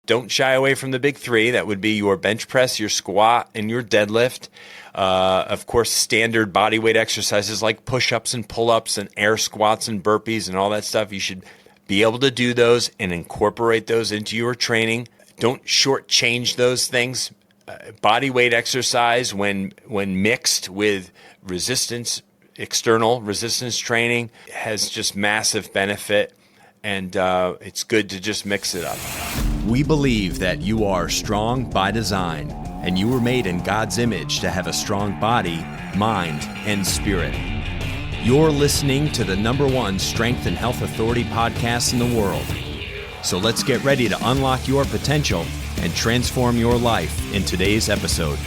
don't shy away from the big three. That would be your bench press, your squat, and your deadlift. Of course, standard body weight exercises like push-ups and pull-ups and air squats and burpees and all that stuff. You should be able to do those and incorporate those into your training. Don't shortchange those things. Body weight exercise, when mixed with external resistance training, has just massive benefit, and it's good to just mix it up. We believe that you are strong by design, and you were made in God's image to have a strong body, mind, and spirit. You're listening to the #1 strength and health authority podcast in the world. So let's get ready to unlock your potential and transform your life in today's episode.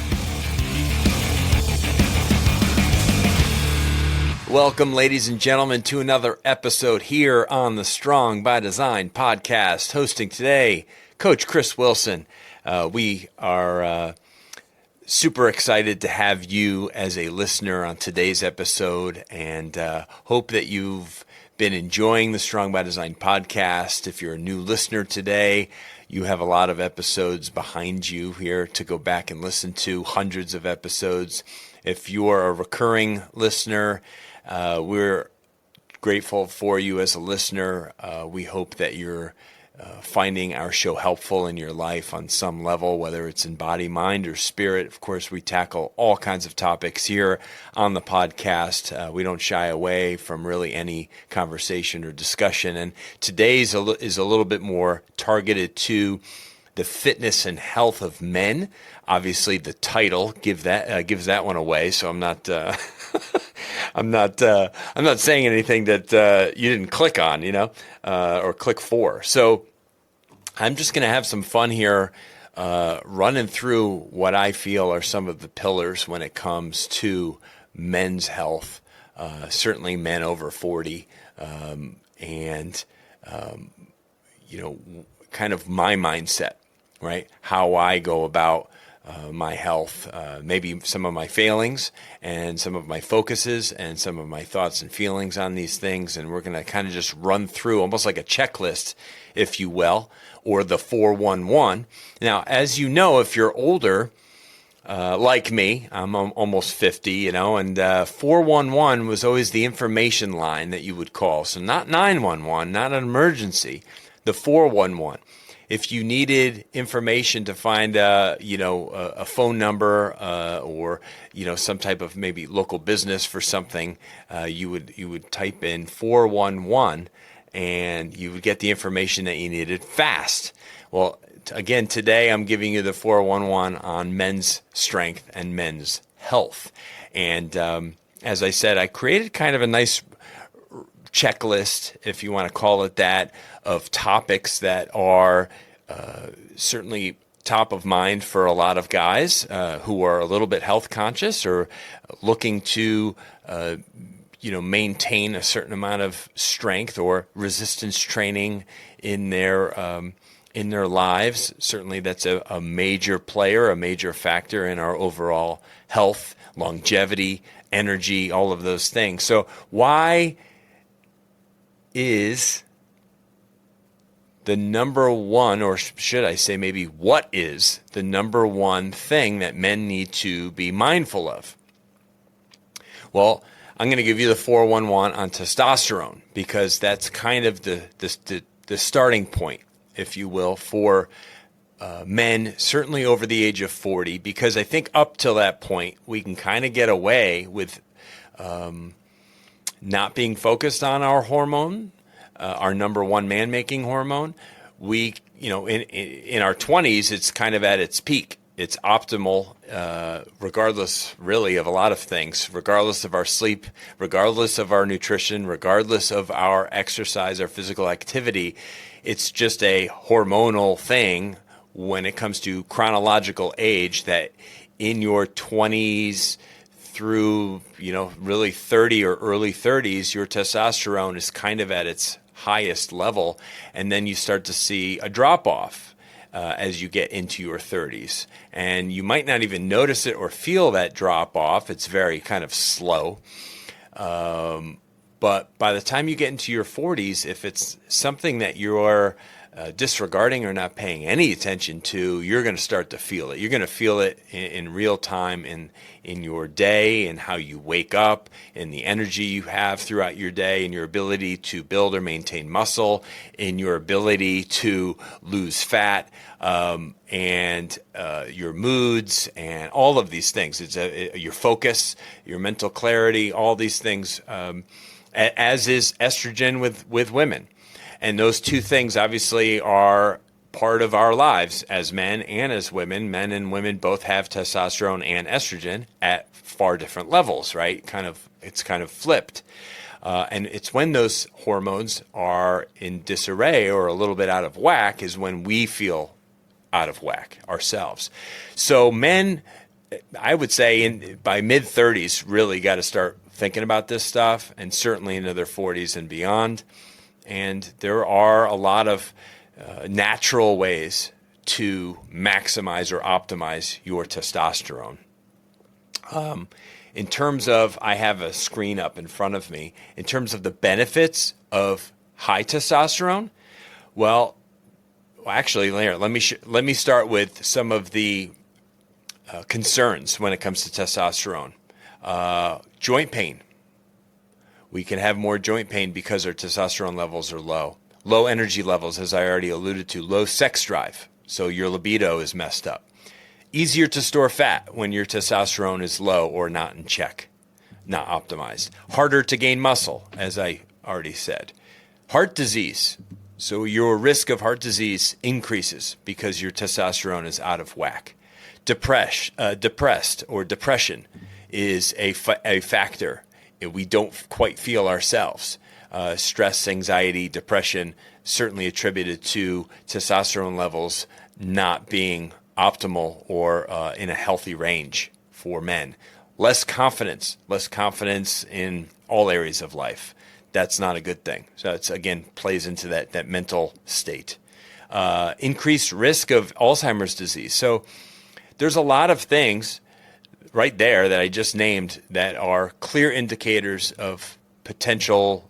Welcome, ladies and gentlemen, to another episode here on the Strong by Design podcast. Hosting today, Coach Chris Wilson. We are super excited to have you as a listener on today's episode, and hope that you've been enjoying the Strong by Design podcast. If you're a new listener today, you have a lot of episodes behind you here to go back and listen to, hundreds of episodes. If you are a recurring listener, we're grateful for you as a listener. We hope that you're finding our show helpful in your life on some level, whether it's in body, mind, or spirit. Of course, we tackle all kinds of topics here on the podcast. We don't shy away from really any conversation or discussion. And today's is a little bit more targeted to the fitness and health of men. Obviously, the title gives that one away. So I'm not I'm not saying anything that you didn't click on, or click for. So I'm just going to have some fun here, running through what I feel are some of the pillars when it comes to men's health, certainly men over 40, and kind of my mindset, right? How I go about my health, maybe some of my failings and some of my focuses and some of my thoughts and feelings on these things. And we're going to kind of just run through almost like a checklist, if you will, or the 411. Now, as you know, if you're older, like me, I'm almost 50, and 411 was always the information line that you would call. So not 911, not an emergency, the 411. If you needed information to find, a phone number or some type of maybe local business for something, you would type in 411, and you would get the information that you needed fast. Well, again, today I'm giving you the 411 on men's strength and men's health. And as I said, I created kind of a nice checklist, if you want to call it that, of topics that are certainly top of mind for a lot of guys who are a little bit health conscious or looking to maintain a certain amount of strength or resistance training in their lives. Certainly that's a major player, a major factor in our overall health, longevity, energy, all of those things. So why is the number one, or should I say maybe what is the number one thing that men need to be mindful of? Well, I'm going to give you the 411 on testosterone, because that's kind of the starting point, if you will, for men, certainly over the age of 40, because I think up till that point, we can kind of get away with not being focused on our hormone, our number one man-making hormone. We, in our 20s, it's kind of at its peak. It's optimal, regardless really of a lot of things, regardless of our sleep, regardless of our nutrition, regardless of our exercise, our physical activity. It's just a hormonal thing when it comes to chronological age, that in your 20s through, really 30 or early 30s, your testosterone is kind of at its highest level. And then you start to see a drop off as you get into your 30s. And you might not even notice it or feel that drop off. It's very kind of slow. But by the time you get into your 40s, if it's something that you're disregarding or not paying any attention to, you're going to start to feel it. You're going to feel it in real time in your day, and how you wake up, and the energy you have throughout your day, and your ability to build or maintain muscle, in your ability to lose fat, and your moods, and all of these things. It's your focus, your mental clarity, all these things, as is estrogen with women. And those two things obviously are part of our lives as men and as women. Men and women both have testosterone and estrogen at far different levels, right? It's kind of flipped. And it's when those hormones are in disarray or a little bit out of whack is when we feel out of whack ourselves. So men, I would say by mid-30s, really got to start thinking about this stuff, and certainly into their 40s and beyond. And there are a lot of natural ways to maximize or optimize your testosterone. In terms of, I have a screen up in front of me, in terms of the benefits of high testosterone, well, actually, let me start with some of the concerns when it comes to testosterone. Joint pain. We can have more joint pain because our testosterone levels are low. Low energy levels, as I already alluded to. Low sex drive, so your libido is messed up. Easier to store fat when your testosterone is low or not in check, not optimized. Harder to gain muscle, as I already said. Heart disease. So your risk of heart disease increases because your testosterone is out of whack. Depressed or depression is a factor. We don't quite feel ourselves. Stress, anxiety, depression, certainly attributed to testosterone levels not being optimal or in a healthy range for men. Less confidence in all areas of life. That's not a good thing. So it's, again, plays into that mental state. Increased risk of Alzheimer's disease. So there's a lot of things right there that I just named that are clear indicators of potential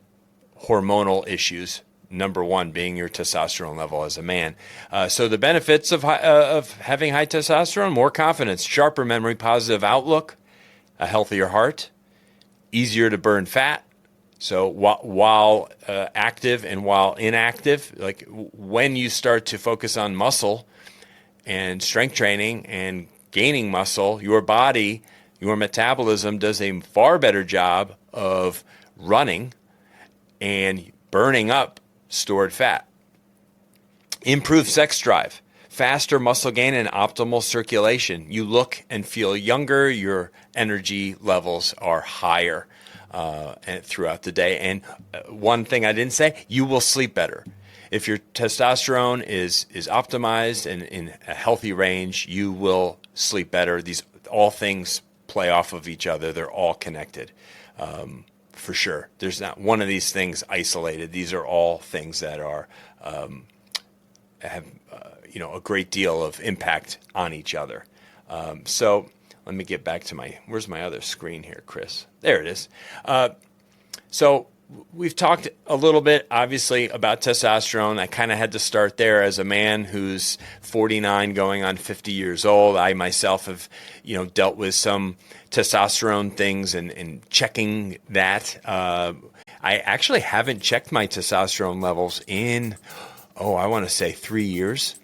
hormonal issues. Number one being your testosterone level as a man. So the benefits of having high testosterone: more confidence, sharper memory, positive outlook, a healthier heart, easier to burn fat. So while active and while inactive, like when you start to focus on muscle and strength training and gaining muscle, your body, your metabolism does a far better job of running and burning up stored fat. Improved sex drive, faster muscle gain, and optimal circulation. You look and feel younger, your energy levels are higher throughout the day. And one thing I didn't say, you will sleep better. If your testosterone is optimized and in a healthy range, you will sleep better. These all things play off of each other. They're all connected, for sure. There's not one of these things isolated. These are all things that are have a great deal of impact on each other. So let me get back to where's my other screen here, Chris? There it is. So we've talked a little bit, obviously, about testosterone. I kind of had to start there as a man who's 49 going on 50 years old. I myself have, dealt with some testosterone things and checking that. I actually haven't checked my testosterone levels in, I want to say 3 years.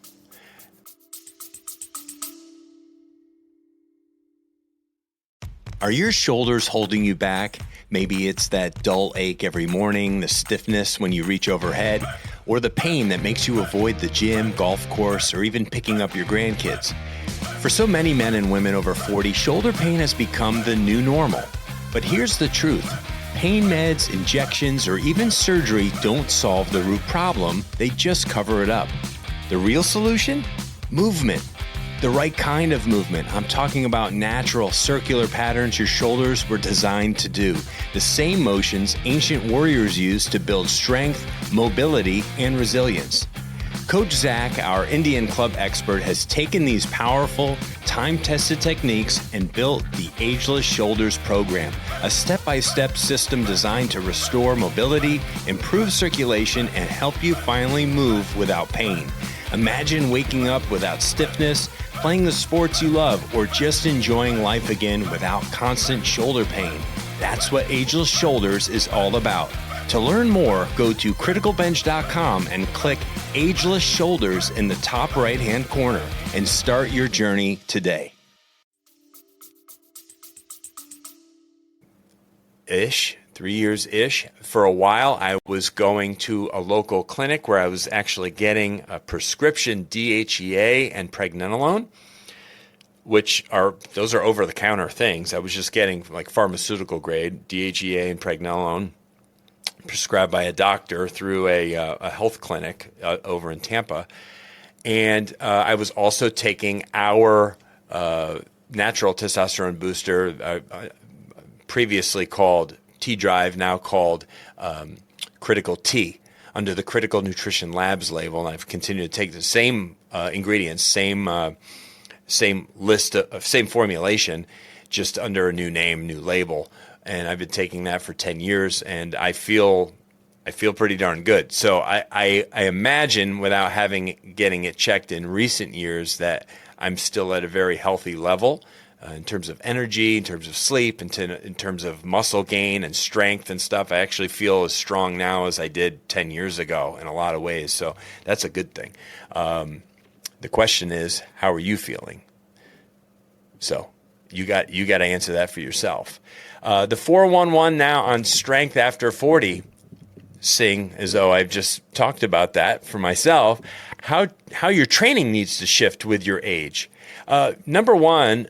Are your shoulders holding you back? Maybe it's that dull ache every morning, the stiffness when you reach overhead, or the pain that makes you avoid the gym, golf course, or even picking up your grandkids. For so many men and women over 40, shoulder pain has become the new normal. But here's the truth. Pain meds, injections, or even surgery don't solve the root problem. They just cover it up. The real solution? Movement. The right kind of movement. I'm talking about natural, circular patterns your shoulders were designed to do. The same motions ancient warriors used to build strength, mobility, and resilience. Coach Zach, our Indian Club expert, has taken these powerful, time-tested techniques and built the Ageless Shoulders program, a step-by-step system designed to restore mobility, improve circulation, and help you finally move without pain. Imagine waking up without stiffness, playing the sports you love, or just enjoying life again without constant shoulder pain. That's what Ageless Shoulders is all about. To learn more, go to criticalbench.com and click Ageless Shoulders in the top right-hand corner and start your journey today. 3 years-ish. For a while, I was going to a local clinic where I was actually getting a prescription DHEA and pregnenolone, those are over-the-counter things. I was just getting like pharmaceutical grade DHEA and pregnenolone prescribed by a doctor through a health clinic over in Tampa. And I was also taking our natural testosterone booster, previously called T-Drive, now called Critical T, under the Critical Nutrition Labs label. And I've continued to take the same ingredients, same list of same formulation, just under a new name, new label. And I've been taking that for 10 years, and I feel pretty darn good. So I imagine, without getting it checked in recent years, that I'm still at a very healthy level in terms of energy, in terms of sleep, in terms of muscle gain and strength and stuff. I actually feel as strong now as I did 10 years ago in a lot of ways. So that's a good thing. The question is, how are you feeling? So you got to answer that for yourself. The 411 now on strength after 40, seeing as though I've just talked about that for myself, how your training needs to shift with your age. Number one,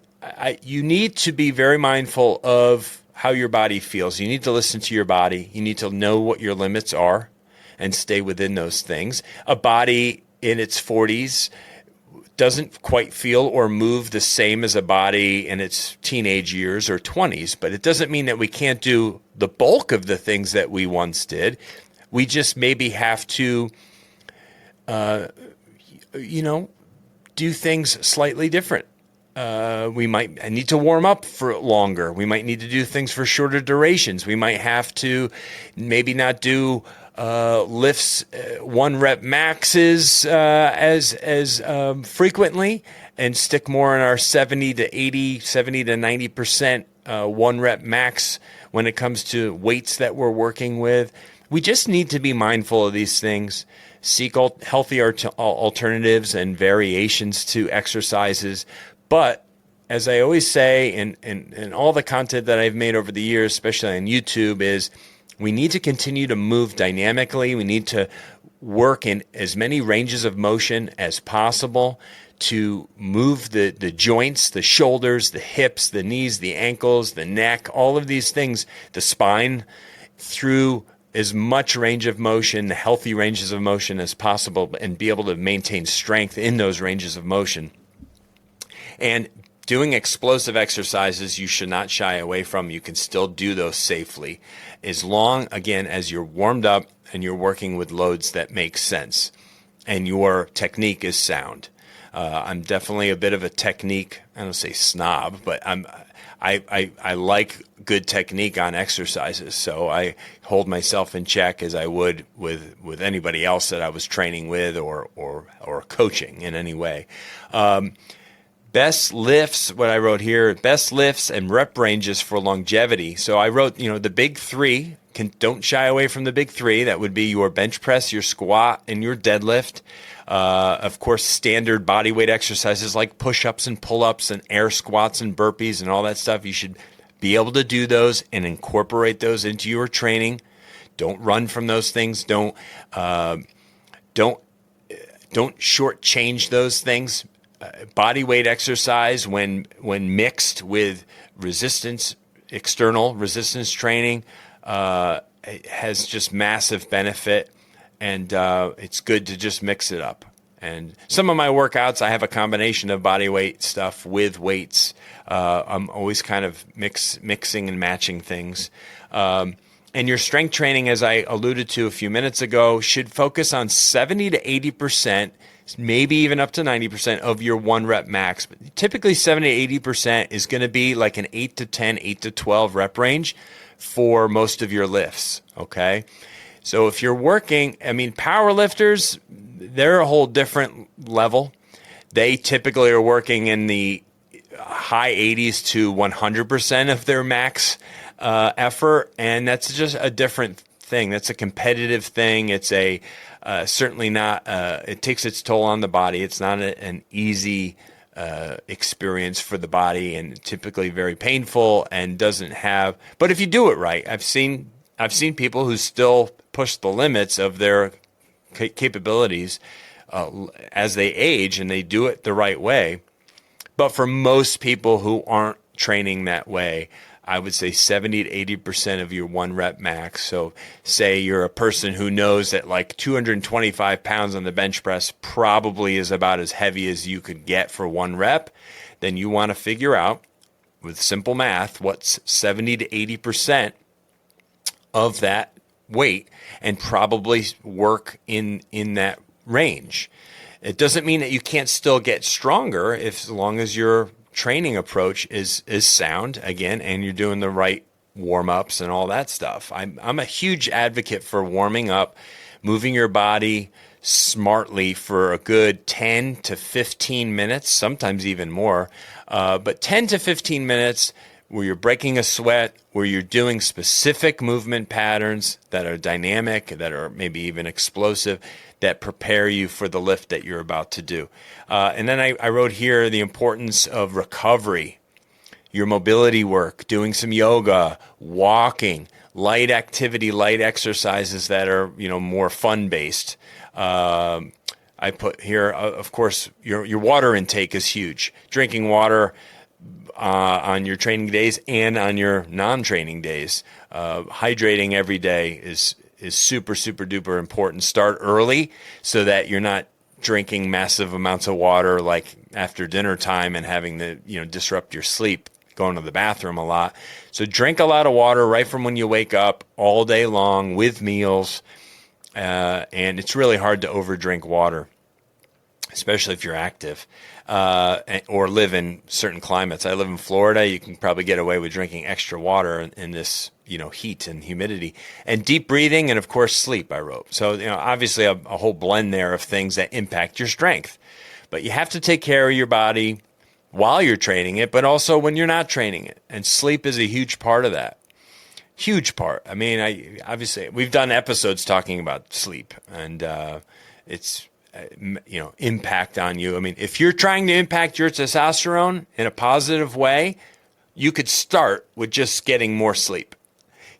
you need to be very mindful of how your body feels. You need to listen to your body. You need to know what your limits are and stay within those things. A body in its 40s doesn't quite feel or move the same as a body in its teenage years or 20s, but it doesn't mean that we can't do the bulk of the things that we once did. We just maybe have to, do things slightly different. We might need to warm up for longer. We might need to do things for shorter durations. We might have to maybe not do lifts 1 rep maxes as frequently, and stick more in our 70 to 90% 1 rep max when it comes to weights that we're working with. We just need to be mindful of these things, seek healthy alternatives and variations to exercises. But as I always say in all the content that I've made over the years, especially on YouTube, is we need to continue to move dynamically. We need to work in as many ranges of motion as possible to move the joints, the shoulders, the hips, the knees, the ankles, the neck, all of these things, the spine, through as much range of motion, the healthy ranges of motion as possible, and be able to maintain strength in those ranges of motion. And doing explosive exercises, you should not shy away from. You can still do those safely, as long, again, as you're warmed up and you're working with loads that make sense and your technique is sound. I'm definitely a bit of a technique, I don't say snob, but I like good technique on exercises. So I hold myself in check as I would with anybody else that I was training with or coaching in any way. Best lifts, what I wrote here, best lifts and rep ranges for longevity. So I wrote, the big three. Don't shy away from the big three. That would be your bench press, your squat, and your deadlift. Of course, standard body weight exercises like push-ups and pull-ups and air squats and burpees and all that stuff. You should be able to do those and incorporate those into your training. Don't run from those things. Don't shortchange those things. Body weight exercise, when mixed with external resistance training, has just massive benefit, and it's good to just mix it up. And some of my workouts, I have a combination of body weight stuff with weights. I'm always kind of mixing and matching things. And your strength training, as I alluded to a few minutes ago, should focus on 70 to 80%, maybe even up to 90% of your 1 rep max. But typically 70 to 80% is going to be like an 8 to 10, 8 to 12 rep range for most of your lifts, okay? So if you're working, power lifters, they're a whole different level. They typically are working in the high 80s to 100% of their max effort, and that's just a different thing. That's a competitive thing. It's a certainly not. It takes its toll on the body. It's not an easy experience for the body, and typically very painful and doesn't have. But if you do it right, I've seen people who still push the limits of their capabilities as they age, and they do it the right way. But for most people who aren't training that way, I would say 70 to 80% of your 1 rep max. So say you're a person who knows that like 225 pounds on the bench press probably is about as heavy as you could get for 1 rep, then you want to figure out with simple math what's 70 to 80% of that weight and probably work in that range. It doesn't mean that you can't still get stronger as long as your training approach is sound, again, and you're doing the right warm-ups and all that stuff. I'm a huge advocate for warming up, moving your body smartly for a good 10 to 15 minutes, sometimes even more, but 10 to 15 minutes where you're breaking a sweat, where you're doing specific movement patterns that are dynamic, that are maybe even explosive, that prepare you for the lift that you're about to do. And then I wrote here the importance of recovery, your mobility work, doing some yoga, walking, light activity, light exercises that are more fun-based. I put here, of course, your water intake is huge. Drinking water on your training days and on your non-training days. Hydrating every day is super, super duper important. Start early so that you're not drinking massive amounts of water like after dinner time and having to disrupt your sleep, going to the bathroom a lot. So drink a lot of water right from when you wake up all day long with meals. And it's really hard to overdrink water, especially if you're active or live in certain climates. I live in Florida. You can probably get away with drinking extra water in this heat and humidity. And deep breathing and, of course, sleep, I wrote. So, obviously a whole blend there of things that impact your strength. But you have to take care of your body while you're training it, but also when you're not training it. And sleep is a huge part of that. Huge part. Obviously, we've done episodes talking about sleep and its impact on you. If you're trying to impact your testosterone in a positive way, you could start with just getting more sleep,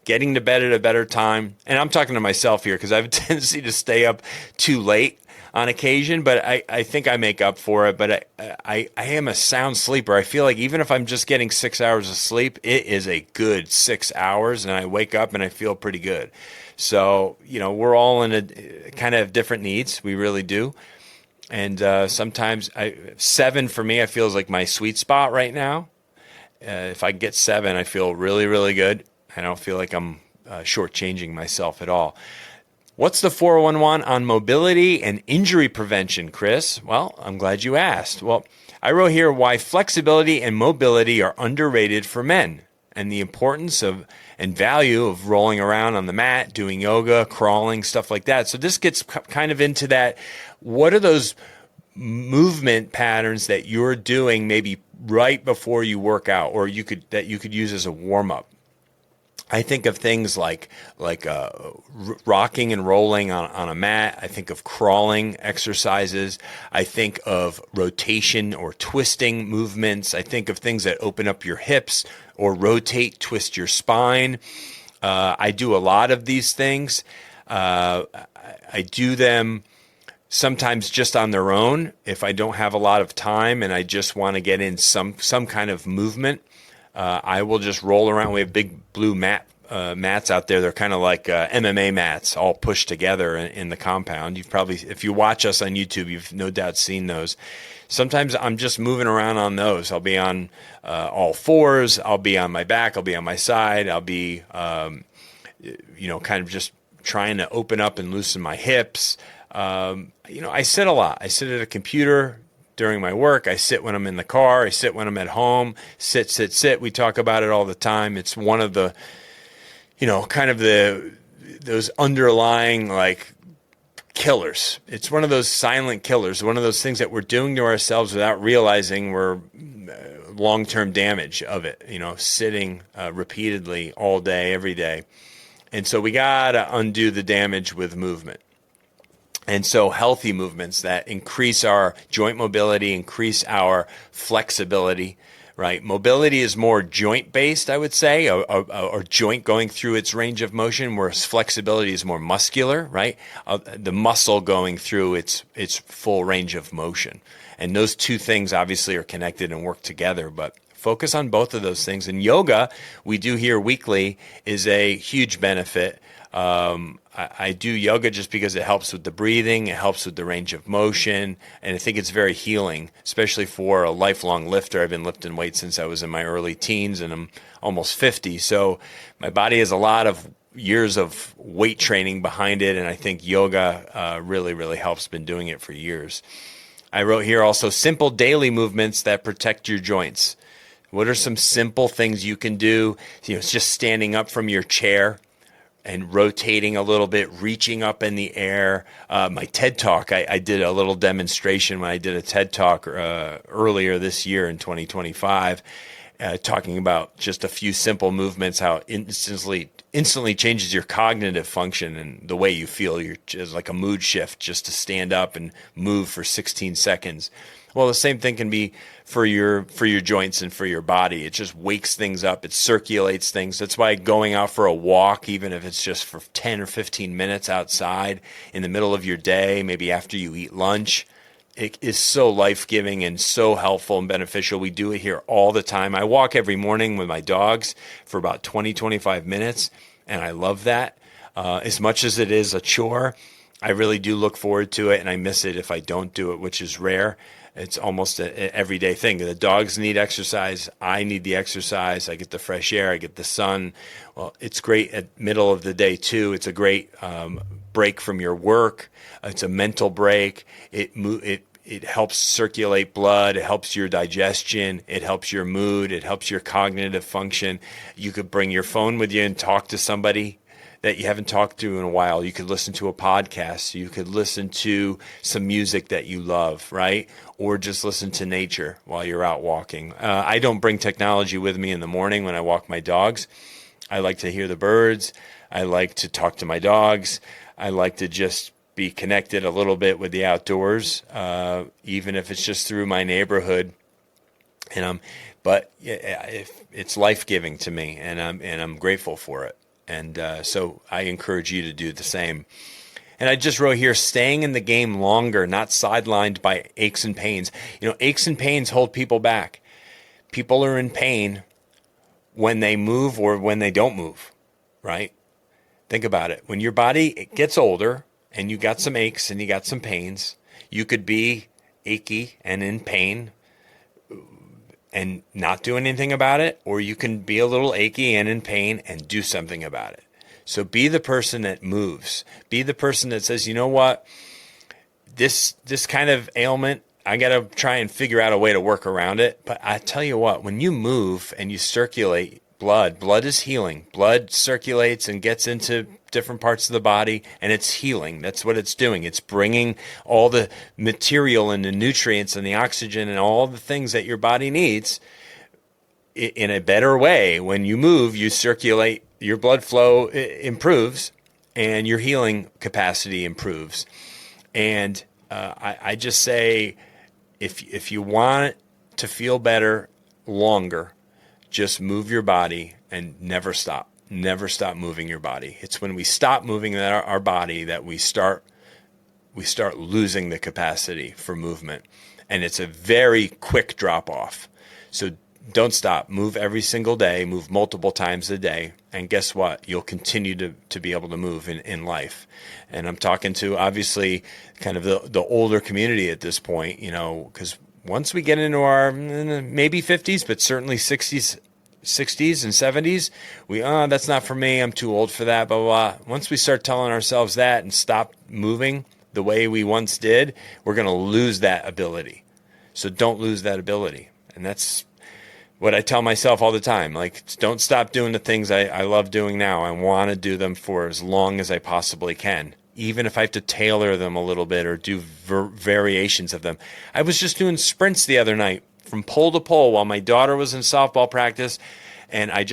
getting to bed at a better time. And I'm talking to myself here because I have a tendency to stay up too late on occasion, but I think I make up for it. But I am a sound sleeper. I feel like even if I'm just getting 6 hours of sleep, it is a good 6 hours, and I wake up and I feel pretty good. So, we're all in a kind of different needs. We really do. And sometimes 7 for me, I feel is like my sweet spot right now. If I get 7, I feel really, really good. I don't feel like I'm shortchanging myself at all. What's the 411 on mobility and injury prevention, Chris? Well, I'm glad you asked. Well, I wrote here why flexibility and mobility are underrated for men and the importance of and value of rolling around on the mat, doing yoga, crawling, stuff like that. So this gets kind of into that. What are those movement patterns that you're doing maybe right before you work out, or you could use as a warm-up? I think of things like rocking and rolling on a mat. I think of crawling exercises. I think of rotation or twisting movements. I think of things that open up your hips or rotate, twist your spine. I do a lot of these things. I do them sometimes just on their own if I don't have a lot of time and I just want to get in some kind of movement. I will just roll around. We have big blue mats out there. They're kind of like MMA mats, all pushed together in the compound. You've probably, if you watch us on YouTube, you've no doubt seen those. Sometimes I'm just moving around on those. I'll be on all fours. I'll be on my back. I'll be on my side. I'll be kind of just trying to open up and loosen my hips. I sit a lot. I sit at a computer during my work. I sit when I'm in the car. I sit when I'm at home. Sit. We talk about it all the time. It's one of the, kind of those underlying like killers. It's one of those silent killers, one of those things that we're doing to ourselves without realizing we're long-term damage of it, sitting repeatedly all day, every day. And so we got to undo the damage with movement. And so healthy movements that increase our joint mobility, increase our flexibility, right? Mobility is more joint-based, I would say, or joint going through its range of motion, whereas flexibility is more muscular, right? The muscle going through its full range of motion. And those two things obviously are connected and work together, but focus on both of those things. And yoga, we do here weekly, is a huge benefit. I do yoga just because it helps with the breathing, it helps with the range of motion, and I think it's very healing, especially for a lifelong lifter. I've been lifting weights since I was in my early teens, and I'm almost 50. So my body has a lot of years of weight training behind it, and I think yoga really, really helps. Been doing it for years. I wrote here also simple daily movements that protect your joints. What are some simple things you can do? It's just standing up from your chair and rotating a little bit, reaching up in the air. My TED Talk, I did a little demonstration when I did a TED Talk earlier this year in 2025, talking about just a few simple movements, how it instantly changes your cognitive function and the way you feel. It's like a mood shift just to stand up and move for 16 seconds. Well, the same thing can be for your joints and for your body. It just wakes things up. It circulates things. That's why going out for a walk, even if it's just for 10 or 15 minutes outside in the middle of your day, maybe after you eat lunch, it is so life-giving and so helpful and beneficial. We do it here all the time. I walk every morning with my dogs for about 20, 25 minutes, and I love that. As much as it is a chore, I really do look forward to it, and I miss it if I don't do it, which is rare. It's almost an everyday thing. The dogs need exercise. I need the exercise. I get the fresh air. I get the sun. Well, it's great at middle of the day too. It's a great break from your work. It's a mental break. It helps circulate blood. It helps your digestion. It helps your mood. It helps your cognitive function. You could bring your phone with you and talk to somebody that you haven't talked to in a while. You could listen to a podcast. You could listen to some music that you love, right? Or just listen to nature while you're out walking. I don't bring technology with me in the morning when I walk my dogs. I like to hear the birds. I like to talk to my dogs. I like to just be connected a little bit with the outdoors, even if it's just through my neighborhood. But it's life-giving to me, and I'm grateful for it. And so I encourage you to do the same. And I just wrote here, staying in the game longer, not sidelined by aches and pains. Aches and pains hold people back. People are in pain when they move or when they don't move, right? Think about it. When your body gets older and you got some aches and you got some pains, you could be achy and in pain and not do anything about it, or you can be a little achy and in pain and do something about it. So be the person that moves. Be the person that says, you know what, this kind of ailment, I got to try and figure out a way to work around it. But I tell you what, when you move and you circulate blood is healing. Blood circulates and gets into different parts of the body, and it's healing. That's what it's doing. It's bringing all the material and the nutrients and the oxygen and all the things that your body needs in a better way. When you move, you circulate, your blood flow improves, and your healing capacity improves. And I just say, if you want to feel better longer, just move your body and never stop. Never stop moving your body. It's when we stop moving our body that we start losing the capacity for movement. And it's a very quick drop off. So don't stop. Move every single day. Move multiple times a day. And guess what? You'll continue to be able to move in life. And I'm talking to, obviously, kind of the older community at this point, because once we get into our maybe 50s, but certainly 60s, 60s and 70s, that's not for me. I'm too old for that, blah, blah, blah. Once we start telling ourselves that and stop moving the way we once did, we're going to lose that ability. So don't lose that ability. And that's what I tell myself all the time. Like, don't stop doing the things I love doing now. I want to do them for as long as I possibly can, even if I have to tailor them a little bit or do variations of them. I was just doing sprints the other night from pole to pole while my daughter was in softball practice. And I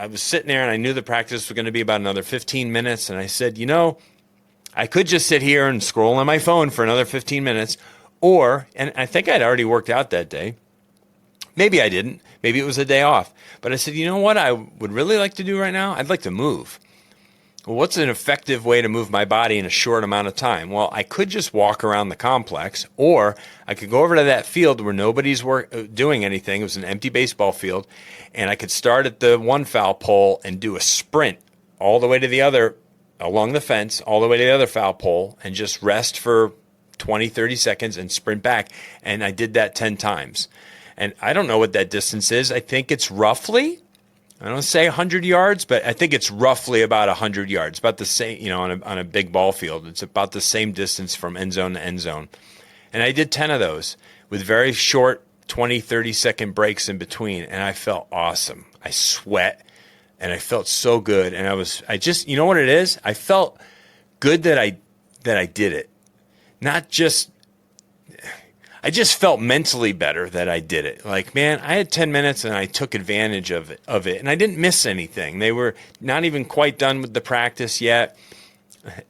was sitting there and I knew the practice was going to be about another 15 minutes. And I said, I could just sit here and scroll on my phone for another 15 minutes. And I think I'd already worked out that day. Maybe I didn't. Maybe it was a day off. But I said, you know what I would really like to do right now? I'd like to move. Well, what's an effective way to move my body in a short amount of time? Well, I could just walk around the complex, or I could go over to that field where nobody's doing anything. It was an empty baseball field, and I could start at the one foul pole and do a sprint all the way to the other, along the fence, all the way to the other foul pole, and just rest for 20, 30 seconds and sprint back. And I did that 10 times. And I don't know what that distance is. I think it's roughly, I don't say 100 yards, but I think it's roughly about 100 yards, about the same, on a big ball field. It's about the same distance from end zone to end zone. And I did 10 of those with very short 20, 30-second breaks in between, and I felt awesome. I sweat, and I felt so good. And I just, you know what it is? I felt good that I did it. I just felt mentally better that I did it. Like, man, I had 10 minutes and I took advantage of it, and I didn't miss anything. They were not even quite done with the practice yet,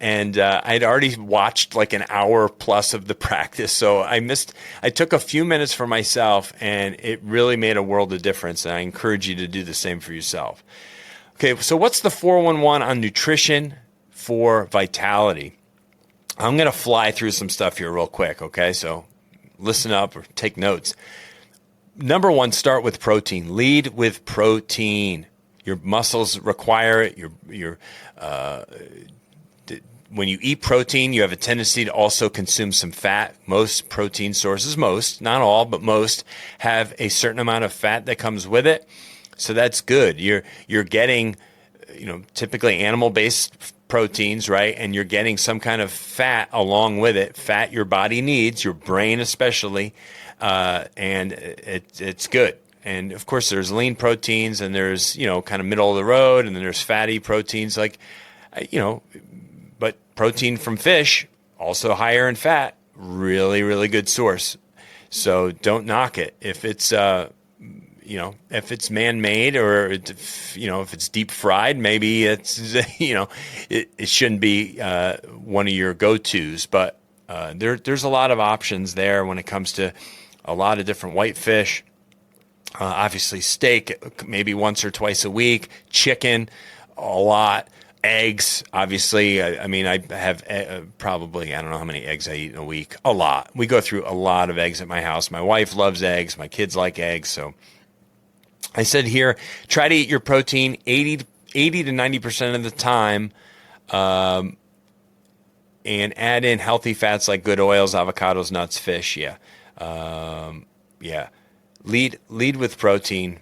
and I'd already watched like an hour plus of the practice, so I took a few minutes for myself, and it really made a world of difference, and I encourage you to do the same for yourself. Okay, so what's the 411 on nutrition for vitality? I'm going to fly through some stuff here real quick, okay? So listen up or take notes. Number one, start with protein. Lead with protein. Your muscles require it. When you eat protein, you have a tendency to also consume some fat. Most protein sources, not all, but most, have a certain amount of fat that comes with it. So that's good. You're getting, typically animal-based proteins, right? And you're getting some kind of fat along with it. Fat your body needs, your brain especially, and it's good. And of course, there's lean proteins, and there's kind of middle of the road, and then there's fatty proteins, like but protein from fish, also higher in fat, really, really good source. So don't knock it if it's if it's man-made, or if it's deep fried, maybe it's it shouldn't be one of your go-tos. But there's a lot of options there when it comes to a lot of different white fish. Obviously, steak maybe once or twice a week. Chicken, a lot. Eggs, obviously. I have probably, I don't know how many eggs I eat in a week. A lot. We go through a lot of eggs at my house. My wife loves eggs. My kids like eggs, so I said here, try to eat your protein 80 to 90% of the time, and add in healthy fats like good oils, avocados, nuts, fish. Lead with protein.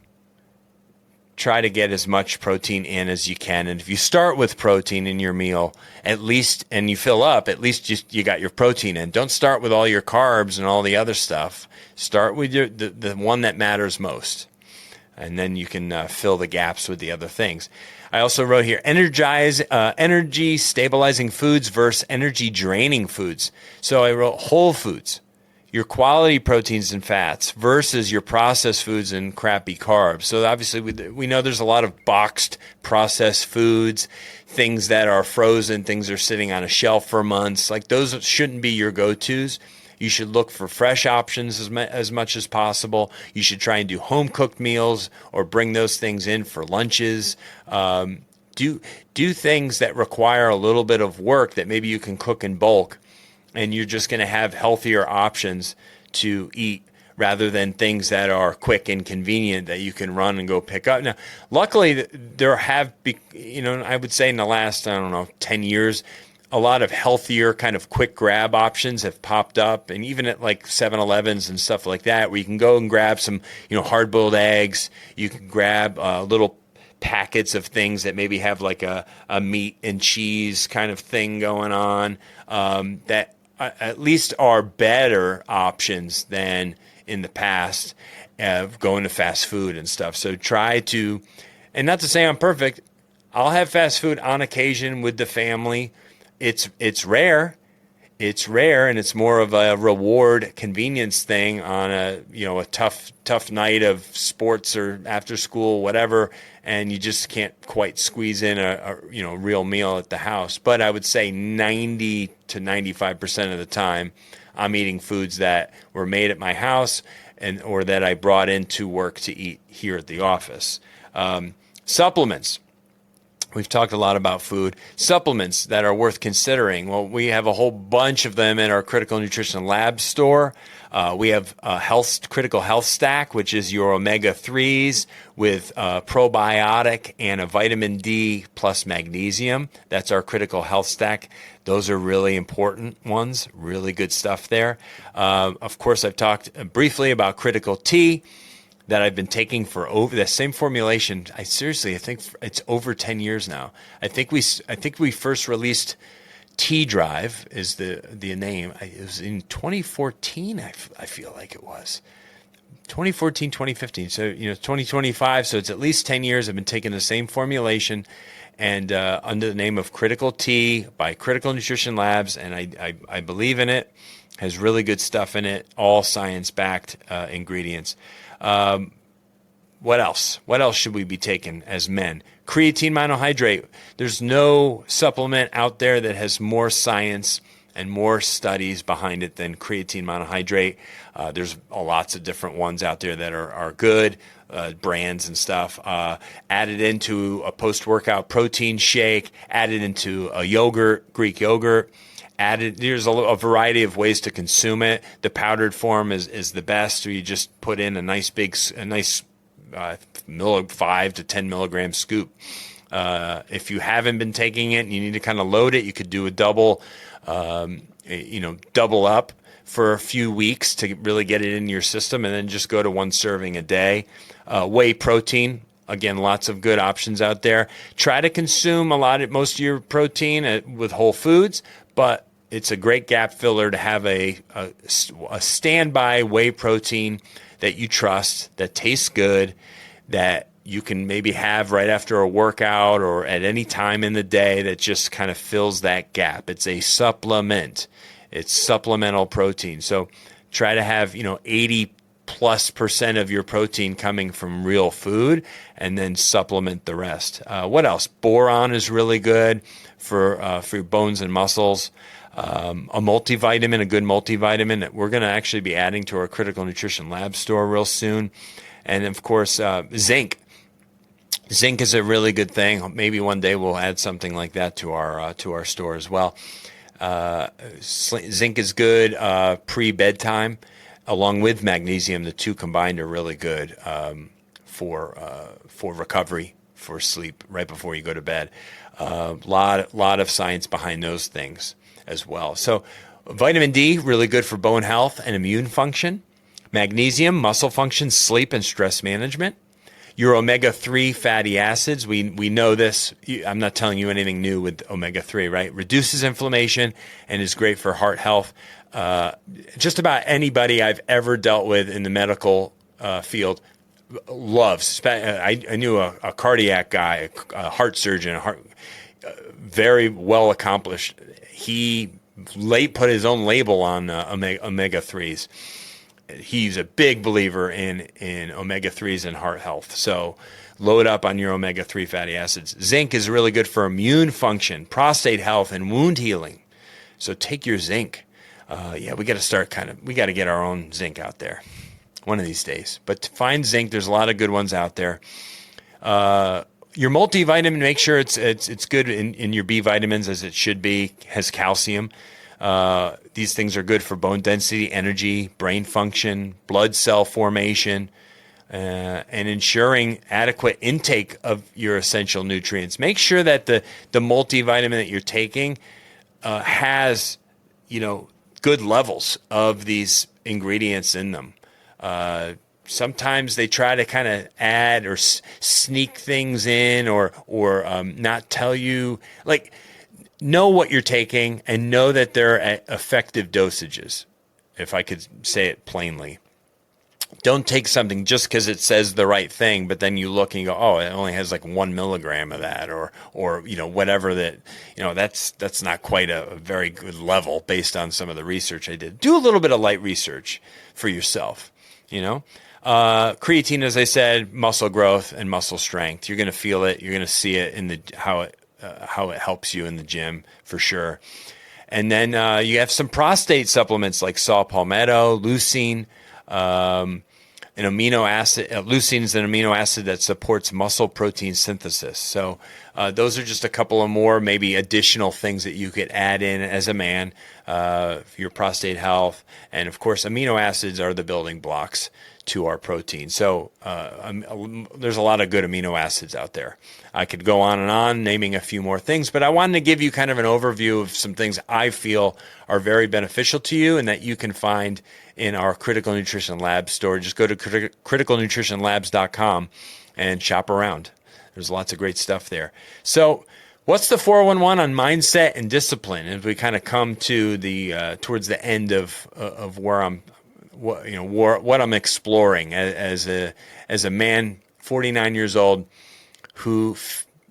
Try to get as much protein in as you can. And if you start with protein in your meal, at least, and you fill up, at least you got your protein in. Don't start with all your carbs and all the other stuff. Start with the one that matters most. And then you can fill the gaps with the other things. I also wrote here, energy stabilizing foods versus energy draining foods. So I wrote whole foods, your quality proteins and fats versus your processed foods and crappy carbs. So obviously we know there's a lot of boxed processed foods, things that are frozen, things that are sitting on a shelf for months. Like, those shouldn't be your go-tos. You should look for fresh options as much as possible. You should try and do home-cooked meals or bring those things in for lunches. Do things that require a little bit of work that maybe you can cook in bulk, and you're just going to have healthier options to eat rather than things that are quick and convenient that you can run and go pick up. Now, luckily, there have, I would say in the last, 10 years, a lot of healthier kind of quick grab options have popped up, and even at like 7-Elevens and stuff like that, where you can go and grab some, hard-boiled eggs. You can grab little packets of things that maybe have like a meat and cheese kind of thing going on, that at least are better options than in the past of going to fast food and stuff. So try to, and not to say I'm perfect, I'll have fast food on occasion with the family. It's rare. It's rare, and it's more of a reward convenience thing on a tough night of sports or after school, whatever, and you just can't quite squeeze in a real meal at the house. But I would say 90 to 95% of the time, I'm eating foods that were made at my house or that I brought into work to eat here at the office. Supplements. We've talked a lot about food. Supplements that are worth considering. Well, we have a whole bunch of them in our Critical Nutrition Lab store. We have a Critical Health Stack, which is your omega-3s with probiotic and a vitamin D plus magnesium. That's our Critical Health Stack. Those are really important ones. Really good stuff there. Of course, I've talked briefly about Critical T that I've been taking for over the same formulation. I think it's over 10 years now. I think we first released T Drive is the name. It was in 2014. I feel like it was 2014, 2015. So 2025. So it's at least 10 years. I've been taking the same formulation, and under the name of Critical T by Critical Nutrition Labs, and I believe in it. Has really good stuff in it. All science-backed ingredients. What else? What else should we be taking as men? Creatine monohydrate. There's no supplement out there that has more science and more studies behind it than creatine monohydrate. There's lots of different ones out there that are good, brands and stuff. Added into a post-workout protein shake, added into a yogurt, Greek yogurt. There's a variety of ways to consume it. The powdered form is the best, where you just put in a nice 5 to 10 milligram scoop. If you haven't been taking it and you need to kind of load it, you could do a double up for a few weeks to really get it in your system, and then just go to one serving a day. Whey protein. Again, lots of good options out there. Try to consume most of your protein with whole foods, but it's a great gap filler to have a standby whey protein that you trust, that tastes good, that you can maybe have right after a workout or at any time in the day, that just kind of fills that gap. It's a supplement. It's supplemental protein. So try to have 80+% of your protein coming from real food, and then supplement the rest. What else? Boron is really good for your bones and muscles. A multivitamin, a good multivitamin that we're going to actually be adding to our Critical Nutrition Lab store real soon. And of course, zinc. Zinc is a really good thing. Maybe one day we'll add something like that to our store as well. Zinc is good pre-bedtime, along with magnesium. The two combined are really good for recovery, for sleep right before you go to bed. Lot of science behind those things as well. So vitamin D, really good for bone health and immune function. Magnesium, muscle function, sleep, and stress management. Your omega-3 fatty acids, we know this. I'm not telling you anything new with omega-3, right? Reduces inflammation and is great for heart health. Just about anybody I've ever dealt with in the medical field loves. I knew a cardiac guy, a heart surgeon, very well accomplished. He put his own label on omega-3s. He's a big believer in omega-3s and heart health. So load up on your omega-3 fatty acids. Zinc is really good for immune function, prostate health, and wound healing. So take your zinc. We got to get our own zinc out there one of these days. But to find zinc, there's a lot of good ones out there. Your multivitamin, make sure it's good in your B vitamins, as it should be, has calcium. These things are good for bone density, energy, brain function, blood cell formation, and ensuring adequate intake of your essential nutrients. Make sure that the multivitamin that you're taking has, good levels of these ingredients in them. Sometimes they try to kind of add or sneak things in or not tell you, like, know what you're taking and know that they're at effective dosages, if I could say it plainly. Don't take something just because it says the right thing, but then you look and you go, oh, it only has like 1 milligram of that, or whatever that, that's not quite a very good level based on some of the research I did. Do a little bit of light research for yourself, Creatine, as I said, muscle growth and muscle strength. You're going to feel it. You're going to see it in how it helps you in the gym for sure. And then you have some prostate supplements like saw palmetto, leucine. An amino acid, leucine is an amino acid that supports muscle protein synthesis. So those are just a couple of more maybe additional things that you could add in as a man for your prostate health. And of course, amino acids are the building blocks to our protein. So there's a lot of good amino acids out there. I could go on naming a few more things, but I wanted to give you kind of an overview of some things I feel are very beneficial to you and that you can find in our Critical Nutrition Labs store. Just go to criticalnutritionlabs.com and shop around. There's lots of great stuff there. So what's the 411 on mindset and discipline as we kind of come to the towards the end of where I'm what I'm exploring as a man, 49 years old, who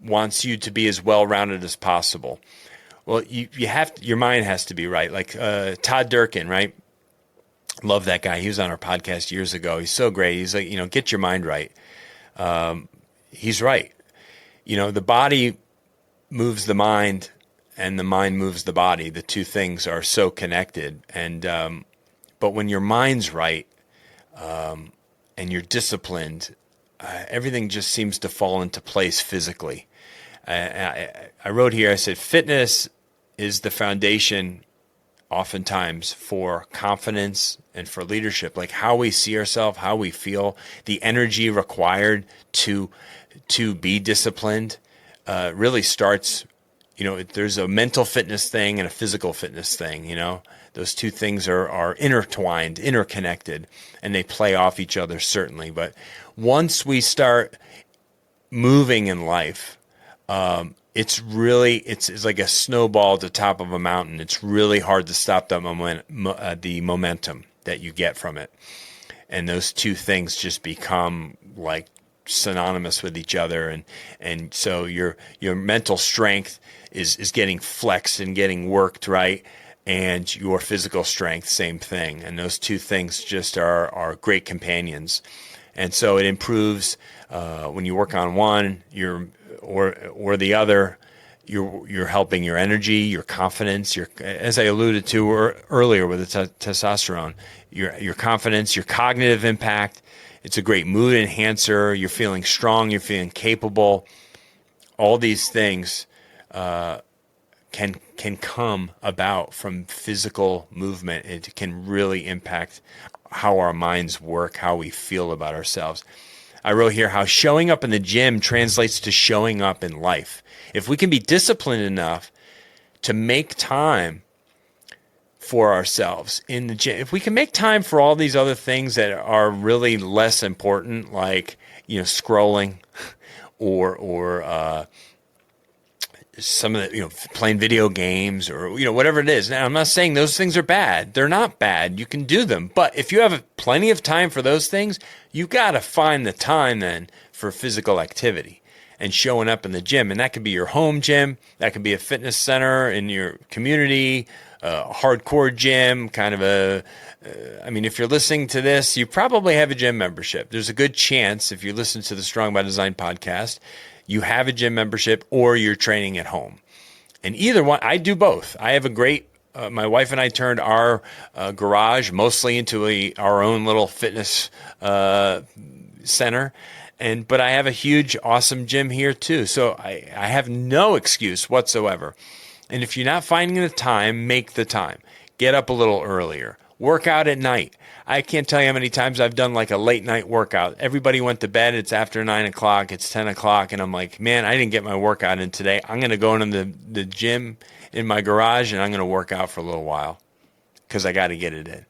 wants you to be as well-rounded as possible. Well, your mind has to be right. Like Todd Durkin, right? Love that guy. He was on our podcast years ago. He's so great. He's like, get your mind right. He's right. The body moves the mind and the mind moves the body. The two things are so connected. And but when your mind's right and you're disciplined, everything just seems to fall into place physically. I wrote here, I said, fitness is the foundation oftentimes for confidence and for leadership, like how we see ourselves, how we feel, the energy required to be disciplined really starts, there's a mental fitness thing and a physical fitness thing, Those two things are intertwined, interconnected, and they play off each other certainly. But once we start moving in life, it's like a snowball at the top of a mountain. It's really hard to stop the momentum that you get from it. And those two things just become like synonymous with each other. And so your mental strength is getting flexed and getting worked, right? And your physical strength, same thing. And those two things just are great companions. And so it improves when you work on one, or the other. You're helping your energy, your confidence, as I alluded to earlier with the testosterone, your confidence, your cognitive impact. It's a great mood enhancer. You're feeling strong. You're feeling capable. All these things can come about from physical movement. It can really impact how our minds work, how we feel about ourselves. I wrote here how showing up in the gym translates to showing up in life. If we can be disciplined enough to make time for ourselves in the gym, if we can make time for all these other things that are really less important, like scrolling or some of the playing video games or whatever it is. Now, I'm not saying those things are bad. They're not bad. You can do them. But if you have plenty of time for those things, you got to find the time then for physical activity and showing up in the gym. And that could be your home gym. That could be a fitness center in your community, a hardcore gym, kind of if you're listening to this, you probably have a gym membership. There's a good chance if you listen to the Strong by Design podcast, you have a gym membership or you're training at home. And either one, I do both. I have a great, my wife and I turned our garage mostly into our own little fitness center. But I have a huge, awesome gym here too. So I have no excuse whatsoever. And if you're not finding the time, make the time. Get up a little earlier. Work out at night. I can't tell you how many times I've done like a late night workout. Everybody went to bed. It's after 9 o'clock. It's 10 o'clock. And I'm like, man, I didn't get my workout in today. I'm going to go into the gym in my garage and I'm going to work out for a little while because I got to get it in.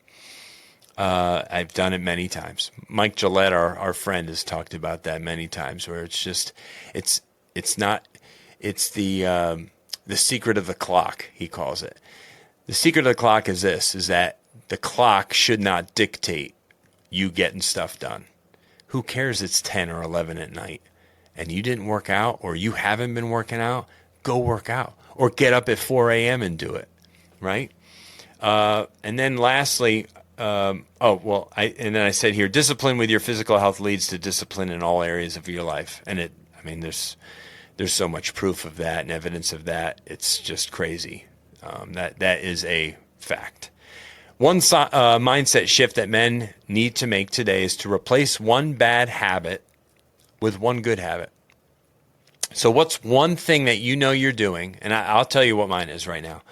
I've done it many times. Mike Gillette, our friend, has talked about that many times, where it's just, it's the secret of the clock, he calls it. The secret of the clock is this, is that the clock should not dictate you getting stuff done. Who cares it's 10 or 11 at night and you didn't work out, or you haven't been working out? Go work out, or get up at 4 a.m. and do it, right? And then lastly, I said here, discipline with your physical health leads to discipline in all areas of your life. And there's so much proof of that and evidence of that. It's just crazy. That is a fact. One mindset shift that men need to make today is to replace one bad habit with one good habit. So what's one thing that you know you're doing, and I'll tell you what mine is right now,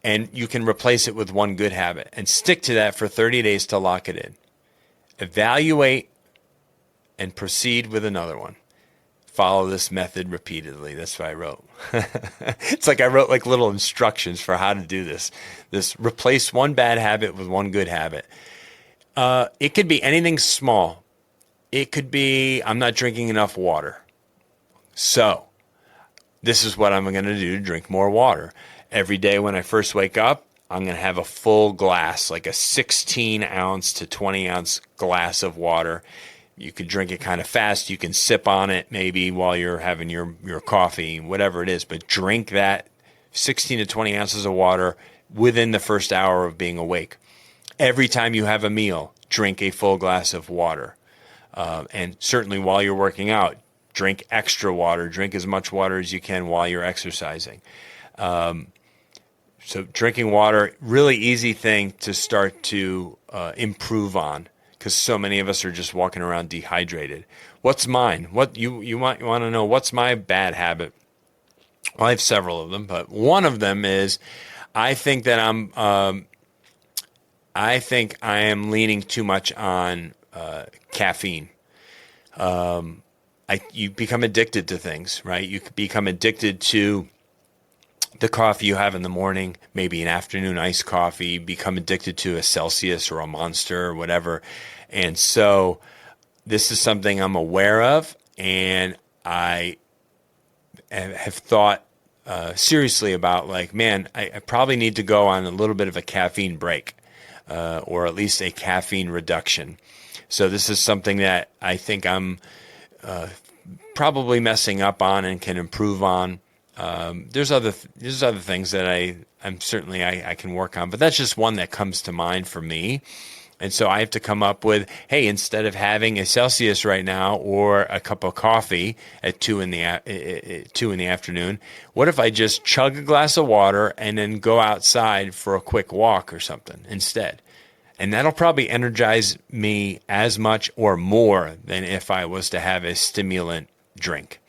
and you can replace it with one good habit and stick to that for 30 days to lock it in. Evaluate and proceed with another one. Follow this method repeatedly. That's what I wrote. It's like I wrote like little instructions for how to do this. This replace one bad habit with one good habit. It could be anything small. It could be, I'm not drinking enough water. So this is what I'm going to do to drink more water. Every day when I first wake up, I'm going to have a full glass, like a 16 ounce to 20 ounce glass of water. You can drink it kind of fast. You can sip on it maybe while you're having your coffee, whatever it is. But drink that 16 to 20 ounces of water within the first hour of being awake. Every time you have a meal, drink a full glass of water. And certainly while you're working out, drink extra water. Drink as much water as you can while you're exercising. So drinking water, really easy thing to start to improve on, because so many of us are just walking around dehydrated. What's mine? What you want to know? What's my bad habit? Well, I have several of them, but one of them is I think that I am leaning too much on caffeine. You become addicted to things, right? You become addicted to the coffee you have in the morning, maybe an afternoon iced coffee, become addicted to a Celsius or a Monster or whatever. And so this is something I'm aware of, and I have thought seriously about, like, man, I probably need to go on a little bit of a caffeine break, or at least a caffeine reduction. So this is something that I think I'm probably messing up on and can improve on. There's other things that I'm certainly I can work on, but that's just one that comes to mind for me. And so I have to come up with, hey, instead of having a Celsius right now or a cup of coffee at 2 in the afternoon, what if I just chug a glass of water and then go outside for a quick walk or something instead? And that'll probably energize me as much or more than if I was to have a stimulant drink.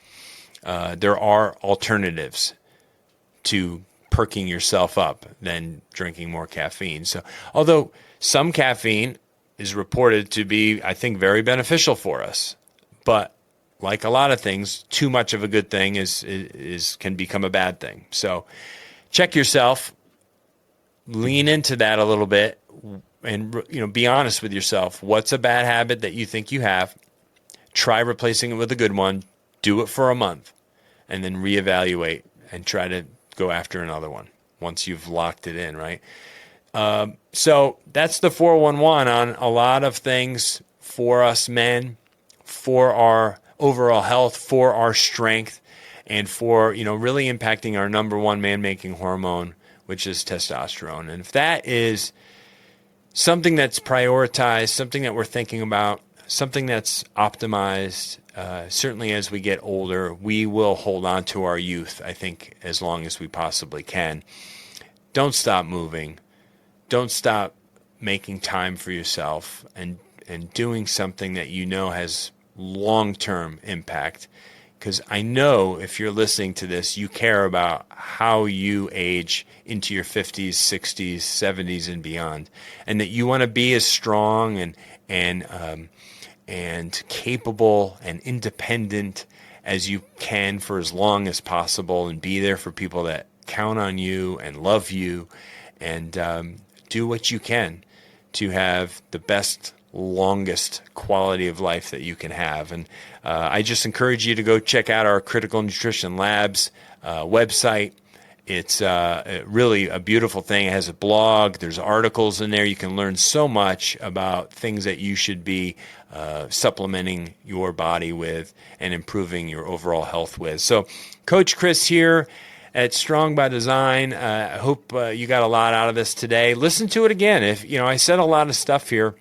There are alternatives to perking yourself up than drinking more caffeine. So, although some caffeine is reported to be, I think, very beneficial for us, but like a lot of things, too much of a good thing can become a bad thing. So, check yourself, lean into that a little bit, and be honest with yourself. What's a bad habit that you think you have? Try replacing it with a good one. Do it for a month, and then reevaluate and try to go after another one once you've locked it in, right? So that's the 411 on a lot of things for us men, for our overall health, for our strength, and for, really impacting our number one man-making hormone, which is testosterone. And if that is something that's prioritized, something that we're thinking about, something that's optimized, certainly as we get older, we will hold on to our youth, I think, as long as we possibly can. Don't stop moving. Don't stop making time for yourself and doing something that has long-term impact. because I know if you're listening to this, you care about how you age into your 50s, 60s, 70s, and beyond, and that you want to be as strong and capable and independent as you can for as long as possible, and be there for people that count on you and love you, and do what you can to have the best, longest quality of life that you can have. And I just encourage you to go check out our Critical Nutrition Labs website. It's really a beautiful thing. It has a blog. There's articles in there. You can learn so much about things that you should be supplementing your body with and improving your overall health with. So Coach Chris here at Strong by Design. I hope you got a lot out of this today. Listen to it again. If I said a lot of stuff here,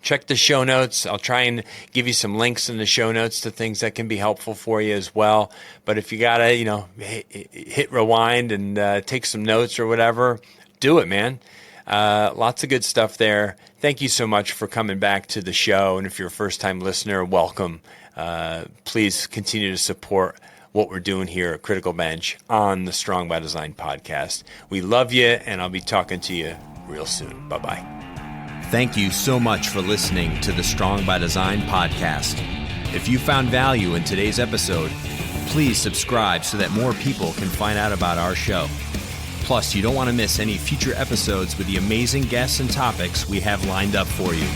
check the show notes. I'll try and give you some links in the show notes to things that can be helpful for you as well. But if you got to, hit rewind and take some notes or whatever, do it, man. Lots of good stuff there. Thank you so much for coming back to the show. And if you're a first-time listener, welcome. Please continue to support what we're doing here at Critical Bench on the Strong by Design podcast. We love you, and I'll be talking to you real soon. Bye-bye. Thank you so much for listening to the Strong by Design podcast. If you found value in today's episode, please subscribe so that more people can find out about our show. Plus, you don't want to miss any future episodes with the amazing guests and topics we have lined up for you.